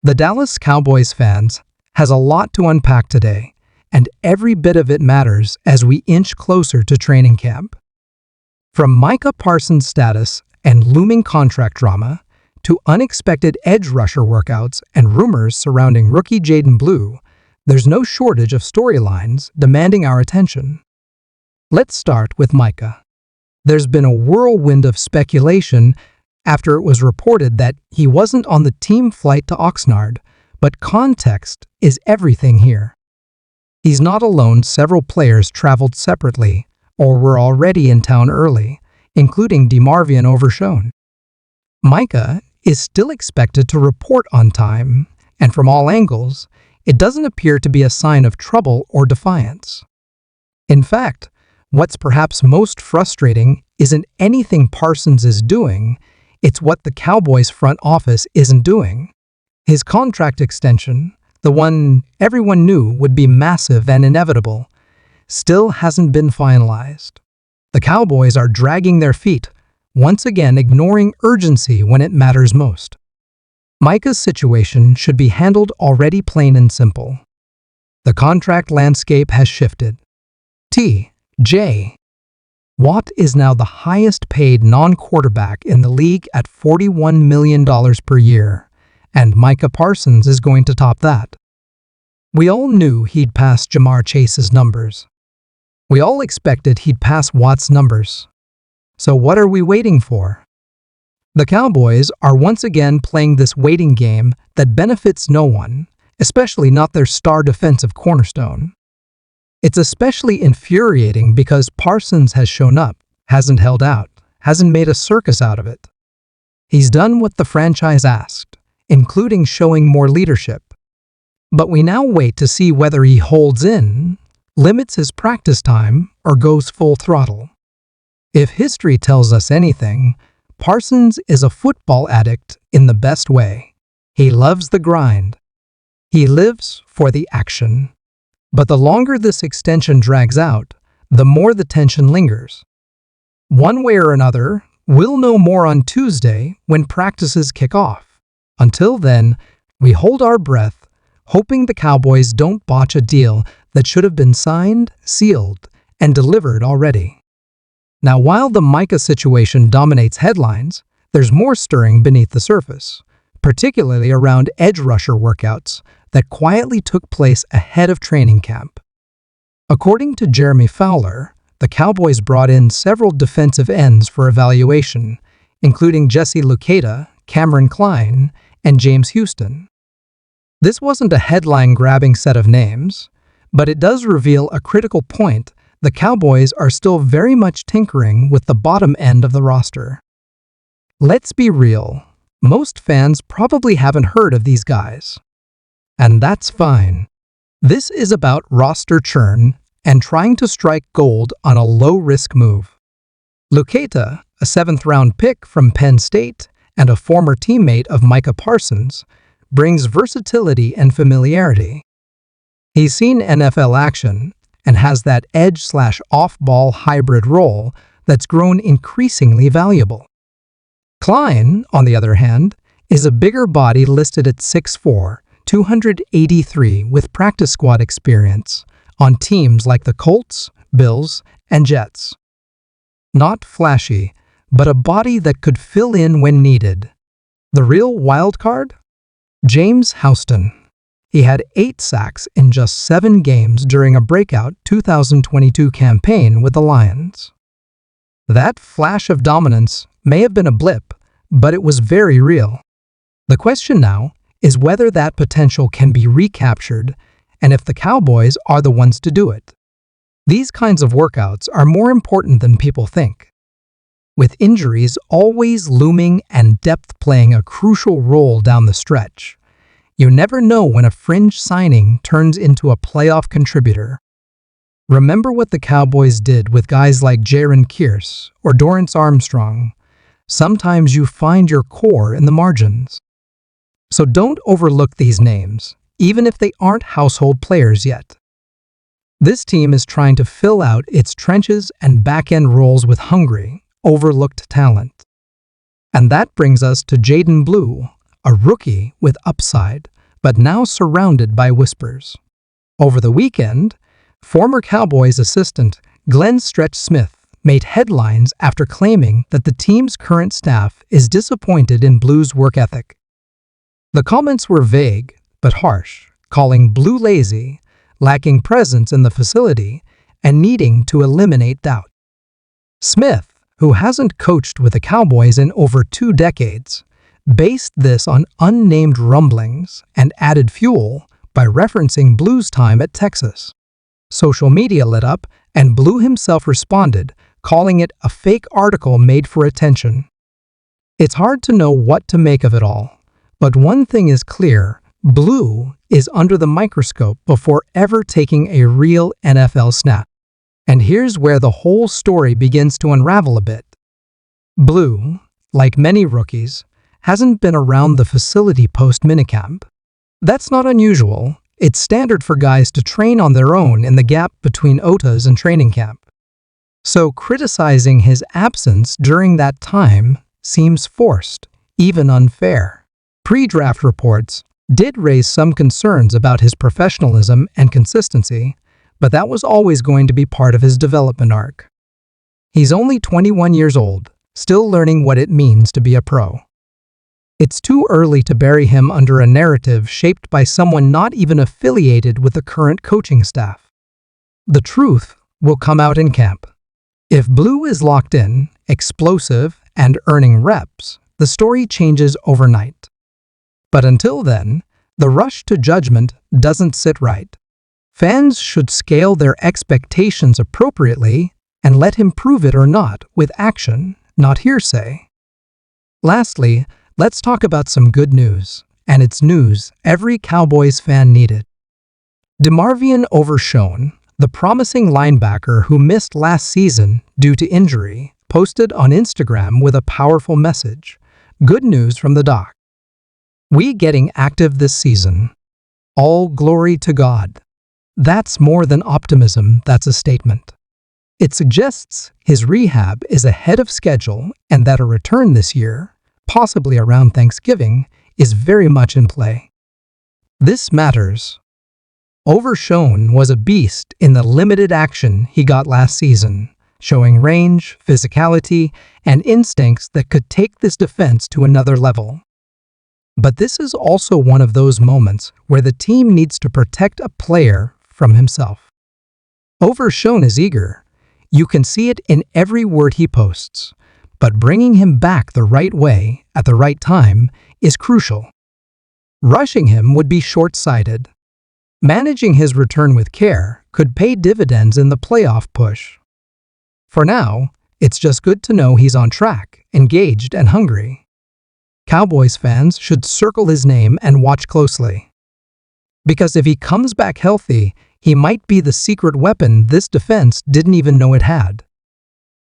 The Dallas Cowboys fans has a lot to unpack today, and every bit of it matters as we inch closer to training camp. From Micah Parsons' status and looming contract drama, to unexpected edge rusher workouts and rumors surrounding rookie Jaydon Blue, there's no shortage of storylines demanding our attention. Let's start with Micah. There's been a whirlwind of speculation after it was reported that he wasn't on the team flight to Oxnard, but context is everything here. He's not alone. Several players traveled separately or were already in town early, including DeMarvion Overshown. Micah is still expected to report on time, and from all angles, it doesn't appear to be a sign of trouble or defiance. In fact, what's perhaps most frustrating isn't anything Parsons is doing, it's what the Cowboys front office isn't doing. His contract extension, the one everyone knew would be massive and inevitable, still hasn't been finalized. The Cowboys are dragging their feet, once again ignoring urgency when it matters most. Micah's situation should be handled already plain and simple. The contract landscape has shifted. T.J. Watt is now the highest paid non-quarterback in the league at $41 million per year, and Micah Parsons is going to top that. We all knew he'd pass Jamar Chase's numbers. We all expected he'd pass Watt's numbers. So what are we waiting for? The Cowboys are once again playing this waiting game that benefits no one, especially not their star defensive cornerstone. It's especially infuriating because Parsons has shown up, hasn't held out, hasn't made a circus out of it. He's done what the franchise asked, including showing more leadership. But we now wait to see whether he holds in, limits his practice time, or goes full throttle. If history tells us anything, Parsons is a football addict in the best way. He loves the grind. He lives for the action. But the longer this extension drags out, the more the tension lingers. One way or another, we'll know more on Tuesday when practices kick off. Until then, we hold our breath, hoping the Cowboys don't botch a deal that should have been signed, sealed, and delivered already. Now, while the Micah situation dominates headlines, there's more stirring beneath the surface, particularly around edge rusher workouts that quietly took place ahead of training camp. According to Jeremy Fowler, the Cowboys brought in several defensive ends for evaluation, including Jesse Luketa, Cameron Klein, and James Houston. This wasn't a headline-grabbing set of names, but it does reveal a critical point. The Cowboys are still very much tinkering with the bottom end of the roster. Let's be real, most fans probably haven't heard of these guys. And that's fine. This is about roster churn and trying to strike gold on a low-risk move. Luketa, a 7th-round pick from Penn State and a former teammate of Micah Parsons, brings versatility and familiarity. He's seen NFL action and has that edge/off-ball hybrid role that's grown increasingly valuable. Klein, on the other hand, is a bigger body listed at 6'4", 283 with practice squad experience on teams like the Colts, Bills, and Jets. Not flashy, but a body that could fill in when needed. The real wild card? James Houston. He had 8 sacks in just 7 games during a breakout 2022 campaign with the Lions. That flash of dominance may have been a blip, but it was very real. The question now is whether that potential can be recaptured and if the Cowboys are the ones to do it. These kinds of workouts are more important than people think. With injuries always looming and depth playing a crucial role down the stretch, you never know when a fringe signing turns into a playoff contributor. Remember what the Cowboys did with guys like Jaron Kearse or Dorrance Armstrong. Sometimes you find your core in the margins. So don't overlook these names, even if they aren't household players yet. This team is trying to fill out its trenches and back-end roles with hungry, overlooked talent. And that brings us to Jaydon Blue, a rookie with upside, but now surrounded by whispers. Over the weekend, former Cowboys assistant Glenn "Stretch" Smith made headlines after claiming that the team's current staff is disappointed in Blue's work ethic. The comments were vague but harsh, calling Blue lazy, lacking presence in the facility, and needing to eliminate doubt. Smith, who hasn't coached with the Cowboys in over 2 decades, based this on unnamed rumblings and added fuel by referencing Blue's time at Texas. Social media lit up, and Blue himself responded, calling it a fake article made for attention. It's hard to know what to make of it all, but one thing is clear: Blue is under the microscope before ever taking a real NFL snap. And here's where the whole story begins to unravel a bit. Blue, like many rookies, hasn't been around the facility post-minicamp. That's not unusual. It's standard for guys to train on their own in the gap between OTAs and training camp. So criticizing his absence during that time seems forced, even unfair. Pre-draft reports did raise some concerns about his professionalism and consistency, but that was always going to be part of his development arc. He's only 21 years old, still learning what it means to be a pro. It's too early to bury him under a narrative shaped by someone not even affiliated with the current coaching staff. The truth will come out in camp. If Blue is locked in, explosive, and earning reps, the story changes overnight. But until then, the rush to judgment doesn't sit right. Fans should scale their expectations appropriately and let him prove it or not with action, not hearsay. Lastly, let's talk about some good news, and it's news every Cowboys fan needed. DeMarvion Overshown, the promising linebacker who missed last season due to injury, posted on Instagram with a powerful message: "Good news from the doc. We getting active this season. All glory to God." That's more than optimism, that's a statement. It suggests his rehab is ahead of schedule and that a return this year, possibly around Thanksgiving, is very much in play. This matters. Overshown was a beast in the limited action he got last season, showing range, physicality, and instincts that could take this defense to another level. But this is also one of those moments where the team needs to protect a player from himself. Overshown is eager. You can see it in every word he posts, but bringing him back the right way at the right time is crucial. Rushing him would be short-sighted. Managing his return with care could pay dividends in the playoff push. For now, it's just good to know he's on track, engaged, and hungry. Cowboys fans should circle his name and watch closely. Because if he comes back healthy, he might be the secret weapon this defense didn't even know it had.